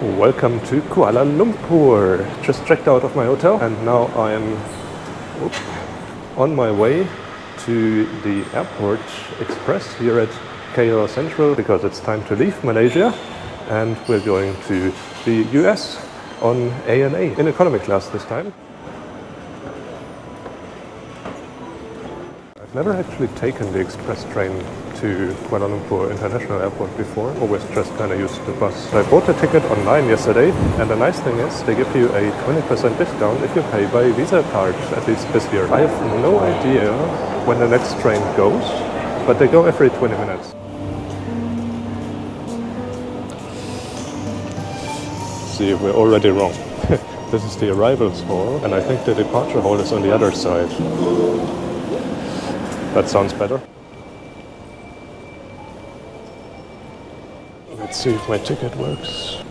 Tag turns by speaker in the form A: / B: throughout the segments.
A: Welcome to Kuala Lumpur. Just checked out of my hotel and now I'm on my way to the airport express here at KL Central because it's time to leave Malaysia and we're going to the US on ANA in economy class this time. I've never actually taken the express train to Kuala Lumpur International Airport before, always just kind of used the bus. I bought a ticket online yesterday and the nice thing is they give you a 20% discount if you pay by Visa card, at least this year. I have no idea when the next train goes, but they go every 20 minutes. See, we're already wrong. This is the arrivals hall and I think the departure hall is on the other side. That sounds better. Let's see if my ticket works.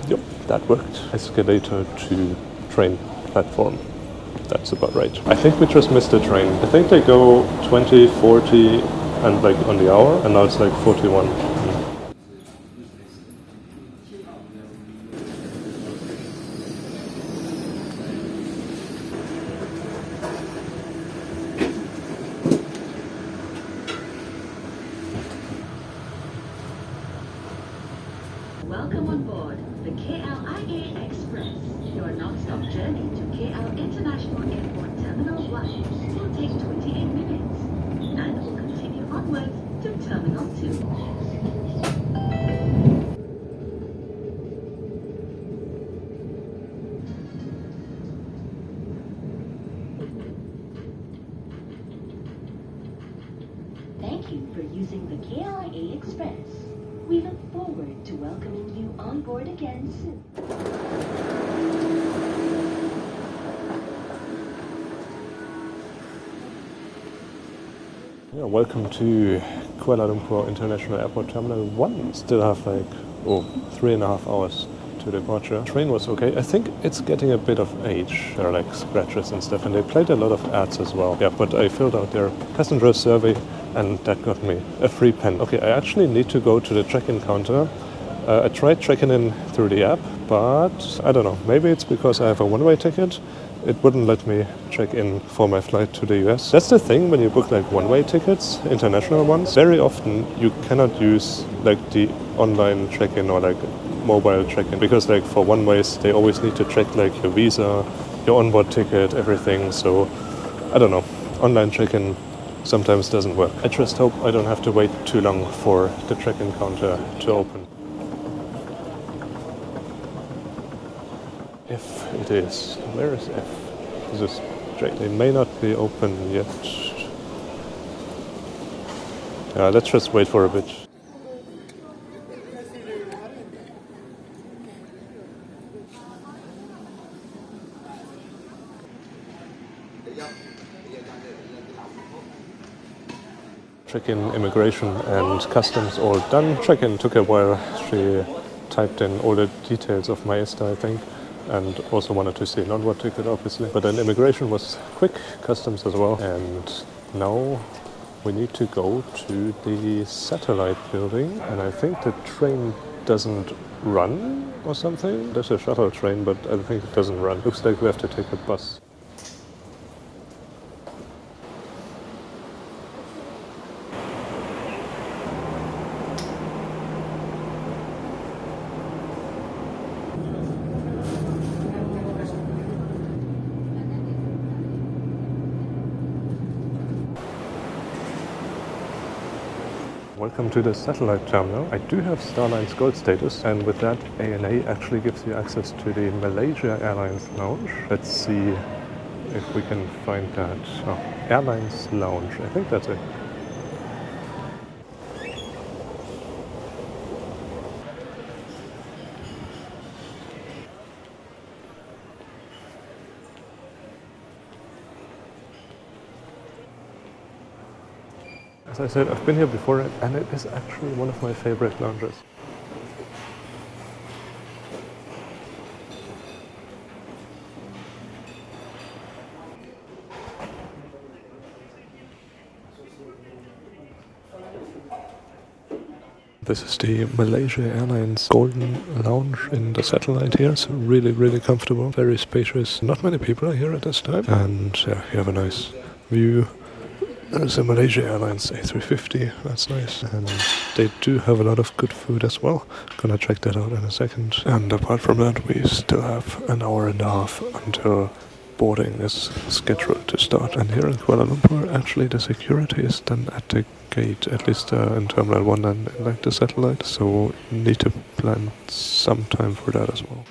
A: Yep, that worked. Escalator to train platform. That's about right. I think we just missed the train. I think they go 20, 40 and like on the hour and now it's like 41.
B: Welcome on board the KLIA Express. Your non-stop journey to KL International Airport Terminal 1 will take 28 minutes and will continue onwards to Terminal 2. Thank you for using the KLIA Express. We look forward to welcoming you on board again soon.
A: Yeah, welcome to Kuala Lumpur International Airport Terminal 1. Still have like 3.5 hours to departure. Train was okay. I think it's getting a bit of age. There are like scratches and stuff and they played a lot of ads as well. Yeah, but I filled out their passenger survey and that got me a free pen. Okay, I actually need to go to the check-in counter. I tried checking in through the app, but I don't know. Maybe it's because I have a one-way ticket. It wouldn't let me check in for my flight to the US. That's the thing when you book like one-way tickets, international ones. Very often you cannot use like the online check-in or like mobile check-in because like for one-ways they always need to check like your visa, your onboard ticket, everything. So I don't know. Online check-in sometimes doesn't work. I just hope I don't have to wait too long for the check-in counter to open. If it is. Where is F? This is J. They may not be open yet. Let's just wait for a bit. Check-in, immigration and customs all done. Check-in took a while. She typed in all the details of my ESTA, I think, and also wanted to see an onboard ticket, obviously. But then immigration was quick, customs as well. And now we need to go to the satellite building. And I think the train doesn't run or something. There's a shuttle train, but I think it doesn't run. Looks like we have to take a bus. Welcome to the satellite terminal. I do have Starline's Gold status, and with that, ANA actually gives you access to the Malaysia Airlines lounge. Let's see if we can find that. Oh, Airlines Lounge. I think that's it. As I said, I've been here before and it is actually one of my favorite lounges. This is the Malaysia Airlines Golden Lounge in the satellite here. It's really, really comfortable, very spacious. Not many people are here at this time. And yeah, you have a nice view. There's a Malaysia Airlines A350, that's nice. And they do have a lot of good food as well. Gonna check that out in a second. And apart from that, we still have an hour and a half until boarding is scheduled to start. And here in Kuala Lumpur, actually the security is done at the gate, at least in Terminal 1 and like the satellite. So need to plan some time for that as well.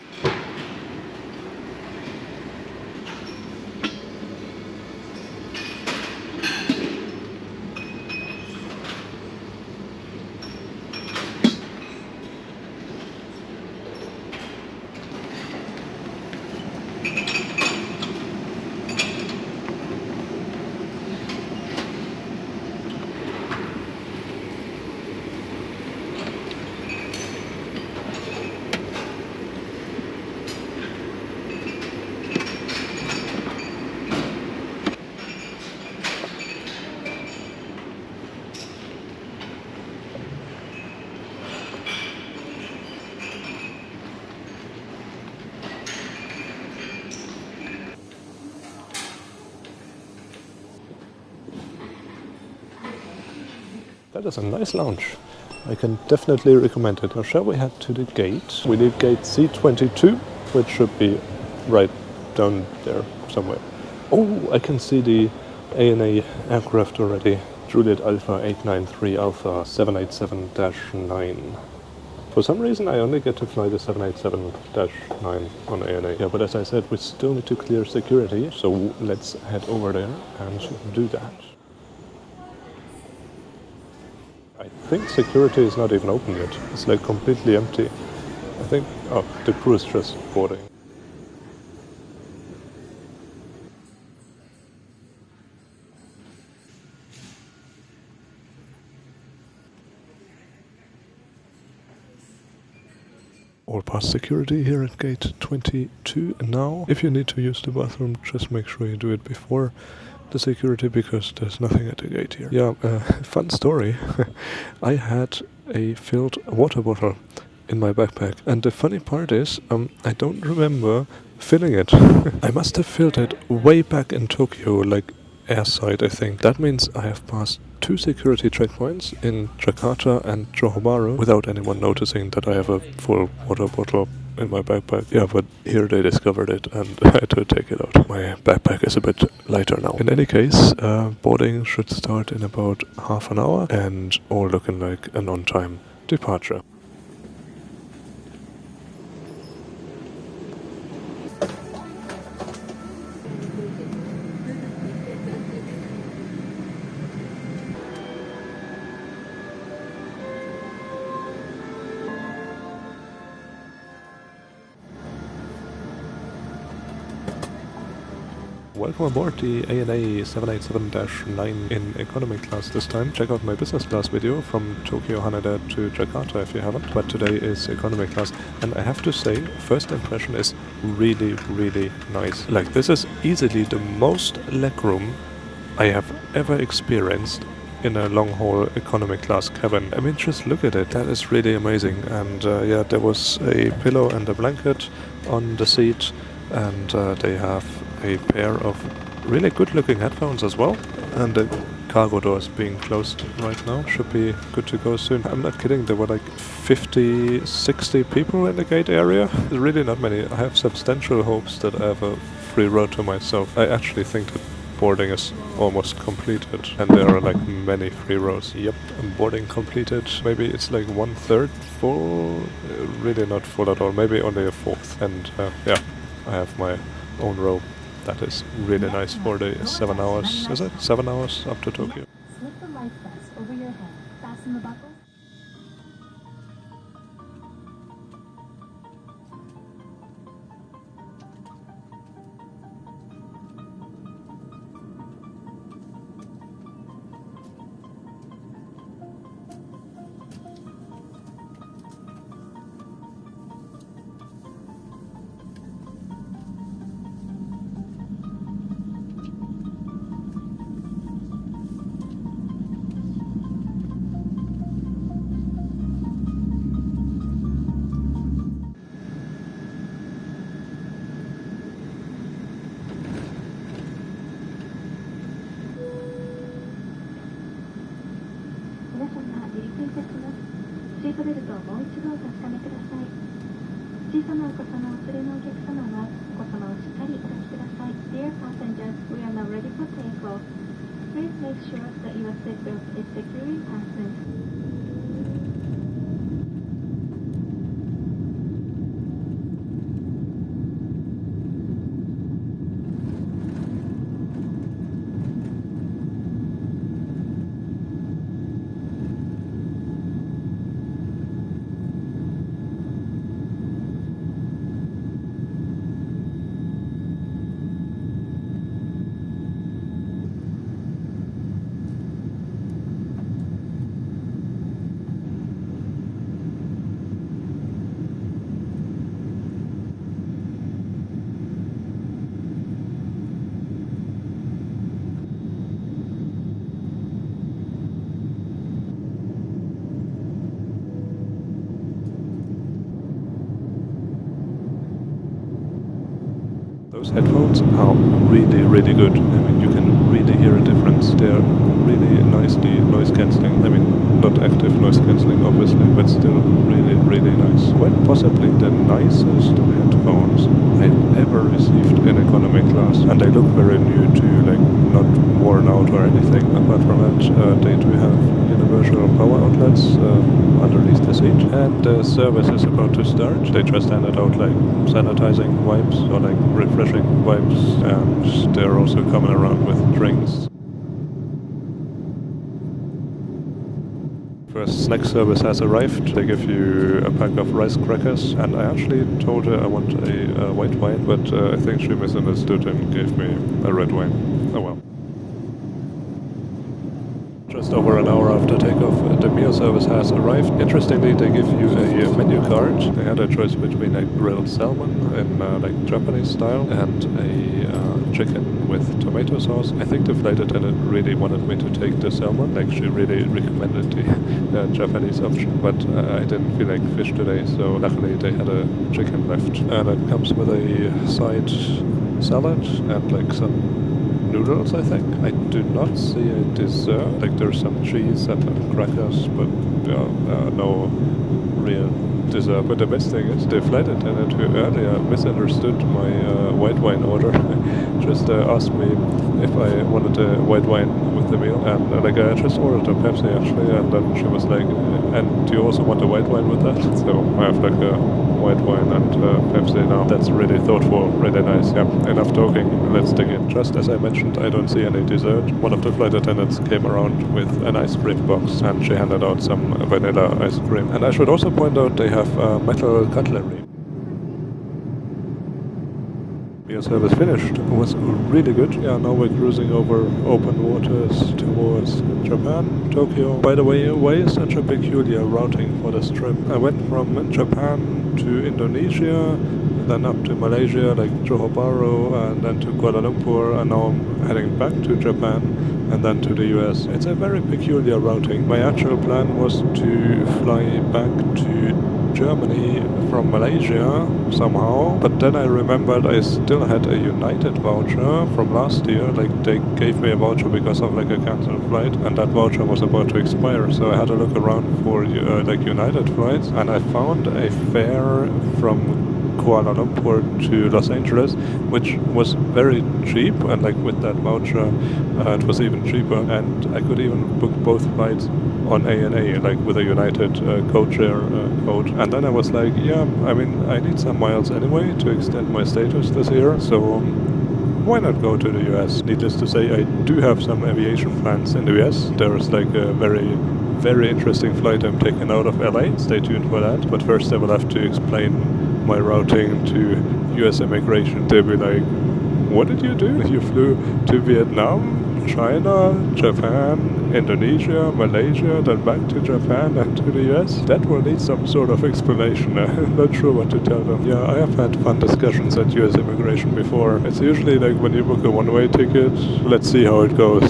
A: That is a nice lounge. I can definitely recommend it. Now shall we head to the gate? We need gate C22, which should be right down there somewhere. Oh, I can see the ANA aircraft already. Juliet Alpha 893 Alpha 787-9. For some reason I only get to fly the 787-9 on ANA. Yeah, but as I said, we still need to clear security, so let's head over there and do that. I think security is not even open yet. It's like completely empty. I think, oh, the crew is just boarding. All past security here at gate 22 now. If you need to use the bathroom, just make sure you do it before the security, because there's nothing at the gate here. Yeah, fun story. I had a filled water bottle in my backpack, and the funny part is, I don't remember filling it. I must have filled it way back in Tokyo, like airside, I think. That means I have passed 2 security checkpoints in Jakarta and Johor Bahru without anyone noticing that I have a full water bottle in my backpack. Yeah, but here they discovered it and I had to take it out. My backpack is a bit lighter now. In any case, boarding should start in about half an hour and all looking like an on-time departure. Welcome aboard the ANA 787-9 in economy class this time. Check out my business class video from Tokyo-Haneda to Jakarta if you haven't, but today is economy class, and I have to say, first impression is really, really nice. Like, this is easily the most legroom I have ever experienced in a long-haul economy class cabin. I mean, just look at it, that is really amazing. And yeah, there was a pillow and a blanket on the seat, and they have a pair of really good looking headphones as well, and the cargo doors being closed right now. Should be good to go soon. I'm not kidding, there were like 50, 60 people in the gate area. There's really not many. I have substantial hopes that I have a free road to myself. I actually think that boarding is almost completed and there are like many free rows. Yep, boarding completed. Maybe it's like 1/3 full, really not full at all, maybe only a fourth. And yeah, I have my own row. That is really nice for the 7 hours, is it? 7 hours up to Tokyo.
C: Slip the life vest over your head. Fasten the buckle. ートベルトをもう一度お確かめください。小さなお子様をお連れのお客様はお子様をしっかりお抱きください。Dear passengers, we are now ready for takeoff. Please make sure that your seatbelt is securely fastened.
A: Those headphones are really, really good. I mean, you can really hear a difference. They're really nicely noise cancelling. I mean, not active noise cancelling, obviously, but still really, really nice. Quite possibly the nicest headphones I've ever received in economy class. And they look very new too, like not worn out or anything. Apart from that, they do have universal power outlets underneath the seat. And the service is about to start. They just handed out like sanitizing wipes or like refreshing wipes, and they're also coming around with drinks. First snack service has arrived. They give you a pack of rice crackers, and I actually told her I want a white wine, but I think she misunderstood and gave me a red wine. Oh well. Just over an hour after takeoff, the meal service has arrived. Interestingly, they give you a menu card. They had a choice between a grilled salmon in like Japanese style and a chicken with tomato sauce. I think the flight attendant really wanted me to take the salmon. Like she really recommended the Japanese option, but I didn't feel like fish today, so luckily they had a chicken left. And it comes with a side salad and like some noodles, I think. I do not see a dessert. Like there's some cheese and crackers, but no real dessert. But the best thing is the flight attendant who earlier misunderstood my white wine order just asked me if I wanted a white wine with the meal, and like I just ordered a Pepsi actually, and then she was like, and do you also want a white wine with that? So I have like a white wine and Pepsi now. That's really thoughtful, really nice. Yeah, enough talking, let's dig in. Just as I mentioned, I don't see any dessert. One of the flight attendants came around with an ice cream box, and she handed out some vanilla ice cream. And I should also point out they have metal cutlery. Meal service finished. It was really good. Yeah, now we're cruising over open waters towards Japan, Tokyo. By the way, why is such a peculiar routing for this trip? I went from Japan to Indonesia, then up to Malaysia, like Johor Bahru, and then to Kuala Lumpur, and now I'm heading back to Japan and then to the US. It's a very peculiar routing. My actual plan was to fly back to Germany from Malaysia somehow, but then I remembered I still had a United voucher from last year. Like they gave me a voucher because of like a cancelled flight, and that voucher was about to expire, so I had to look around for like United flights, and I found a fare from Kuala Lumpur to Los Angeles, which was very cheap, and like with that voucher it was even cheaper, and I could even book both flights on ANA, like with a United codeshare code. And then I was like, yeah, I mean, I need some miles anyway to extend my status this year, so why not go to the US? Needless to say, I do have some aviation plans in the US. There's like a very interesting flight I'm taking out of LA. Stay tuned for that. But first I will have to explain my routing to US immigration. They'll be like, what did you do? You flew to Vietnam, China, Japan, Indonesia, Malaysia, then back to Japan and to the US? That will need some sort of explanation. I'm not sure what to tell them. Yeah, I have had fun discussions at US immigration before. It's usually like when you book a one-way ticket. Let's see how it goes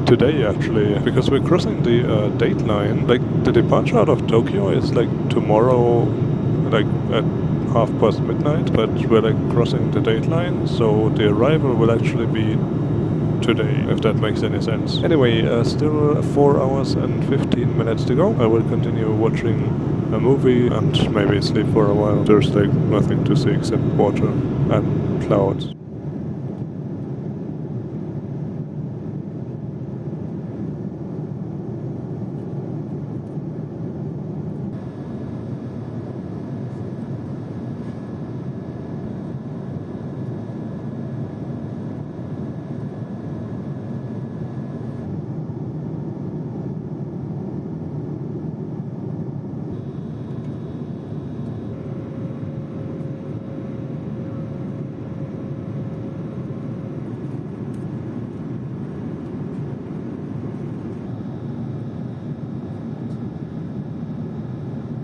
A: today actually, because we're crossing the date line. Like the departure out of Tokyo is like tomorrow, like at midnight, but we're like crossing the date line, so the arrival will actually be today, if that makes any sense. Anyway, still 4 hours and 15 minutes to go. I will continue watching a movie and maybe sleep for a while. There's like nothing to see except water and clouds.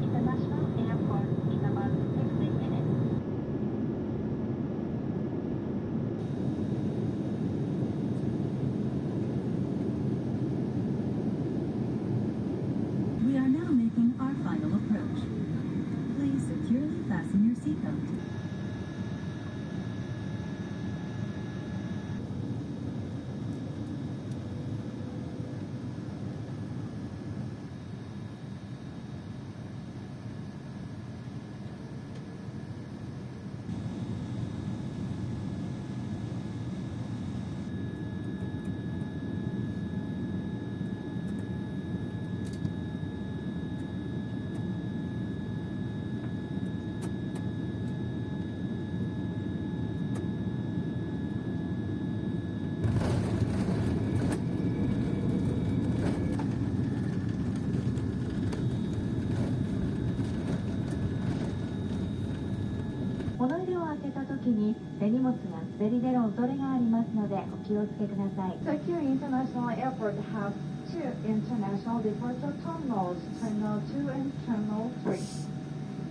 C: International Airport in about 60 minutes.
D: We are now making our final approach. Please securely fasten your seatbelt.
C: Tokyo International Airport has two international departure terminals, Terminal 2 and Terminal 3.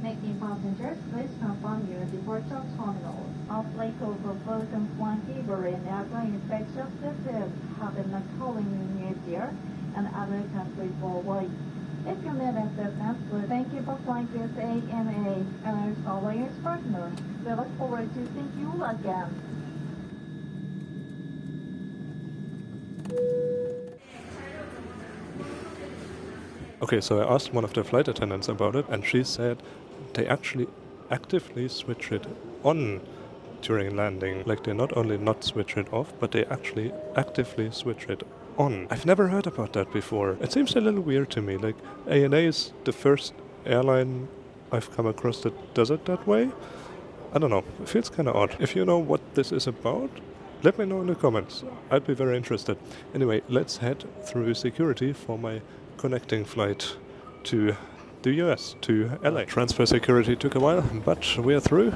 C: Making passengers, please confirm your departure terminal. Off layover both and flight delivery and airplane inspection systems have been occurring in New Year and other countries worldwide. If you need assistance, we thank you for flying with ANA and our alliance partner. We look forward to seeing you again.
A: Okay, so I asked one of the flight attendants about it, and she said they actually actively switch it on during landing. Like, they not only not switch it off, but they actually actively switch it on. I've never heard about that before. It seems a little weird to me. Like, ANA is the first airline I've come across that does it that way. I don't know. It feels kind of odd. If you know what this is about, let me know in the comments. I'd be very interested. Anyway, let's head through security for my connecting flight to the US, to LA. Transfer security took a while, but we're through.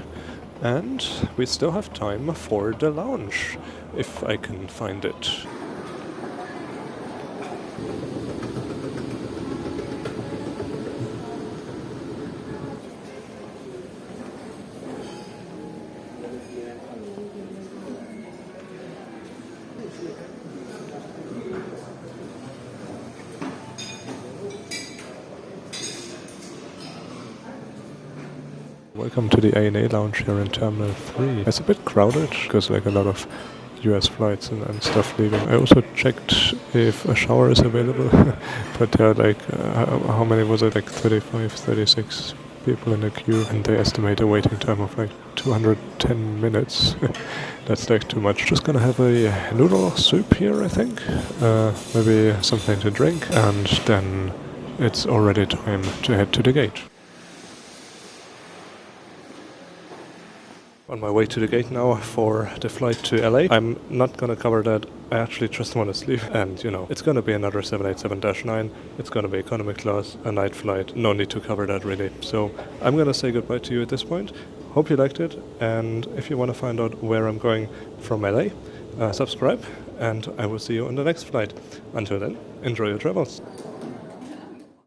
A: And we still have time for the lounge, if I can find it. Welcome to the ANA lounge here in Terminal 3. It's a bit crowded because like a lot of US flights and stuff leaving. I also checked if a shower is available, but there are like, how many was it? Like 35, 36 people in the queue, and they estimate a waiting time of like 210 minutes. That's like too much. Just gonna have a noodle soup here, I think. Maybe something to drink, and then it's already time to head to the gate. On my way to the gate now for the flight to LA. I'm not gonna cover that. I actually just want to sleep. And you know, it's gonna be another 787-9. It's gonna be economy class, a night flight. No need to cover that really. So I'm gonna say goodbye to you at this point. Hope you liked it. And if you want to find out where I'm going from LA, subscribe. And I will see you on the next flight. Until then, enjoy your travels.